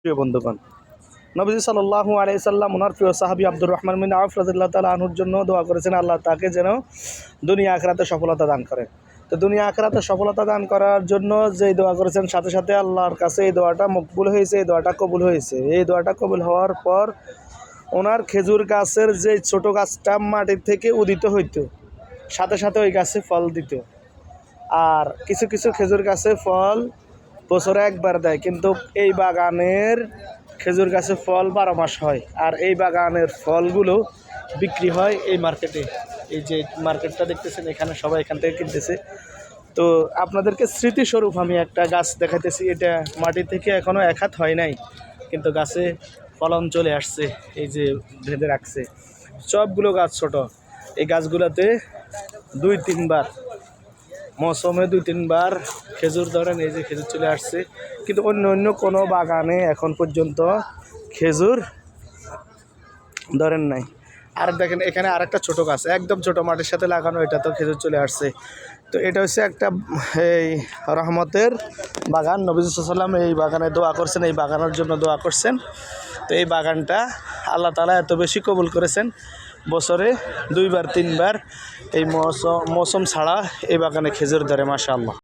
প্রিয় বন্ধুগণ, নবীজি সাল্লাল্লাহু আলাইহি সাল্লাম ওনার প্রিয় সাহাবী আব্দুর রহমান বিন আউফ রাদিয়াল্লাহু তাআলা আনহুর জন্য দোয়া করেছেন আল্লাহ তাকে যেন দুনিয়া আখিরাতে সফলতা দান করেন। তো দুনিয়া আখিরাতে সফলতা দান করার জন্য যেই দোয়া করেছেন সাথে সাথে আল্লাহর কাছে এই দোয়াটা মকবুল হয়েছে, এই দোয়াটা কবুল হয়েছে। এই দোয়াটা কবুল হওয়ার পর ওনার খেজুর গাছের যে ছোট গাছটা মাটির থেকে উদিত হইতো, সাথে সাথে ওই গাছে ফল দিত। আর কিছু কিছু খেজুর গাছে ফল বছরে একবার দেয়, কিন্তু এই বাগানের খেজুর গাছে ফল 12 মাস হয়। আর এই বাগানের ফলগুলো বিক্রি হয় এই মার্কেটে। এই যে মার্কেটটা দেখতেছেন, এখানে সবাই এখান থেকে কিনতেছে। তো আপনাদেরকে স্মৃতিস্বরূপ আমি একটা গাছ দেখাইতেছি। এটা মাটি থেকে এখনও 1 হাত হয় নাই, কিন্তু গাছে ফলন চলে আসছে। এই যে বেঁধে রাখছে, সবগুলো গাছ ছোট। এই গাছগুলোতে 2-3 বার মৌসুমে 2-3 বার খেজুর ধরেন। এই যে খেজুর চলে আসছে, কিন্তু অন্য অন্য কোনো বাগানে এখন পর্যন্ত খেজুর ধরেন নাই। আর দেখেন এখানে আরেকটা ছোট গাছ, একদম ছোট, মাটির সাথে লাগানো, এটা তো খেজুর চলে আসছে। তো এটা হচ্ছে একটা এই রহমতের বাগান। নবী সাল্লাল্লাহু আলাইহি ওয়াসাল্লাম এই বাগানে দোয়া করছেন, এই বাগানের জন্য দোয়া করছেন। তো এই বাগানটা আল্লাহ তাআলা এত বেশি কবুল করেছেন, বছরে 2-3 বার এই মৌসুম ছাড়া এই বাগানে খেজুর ধরে, মাশাআল্লাহ।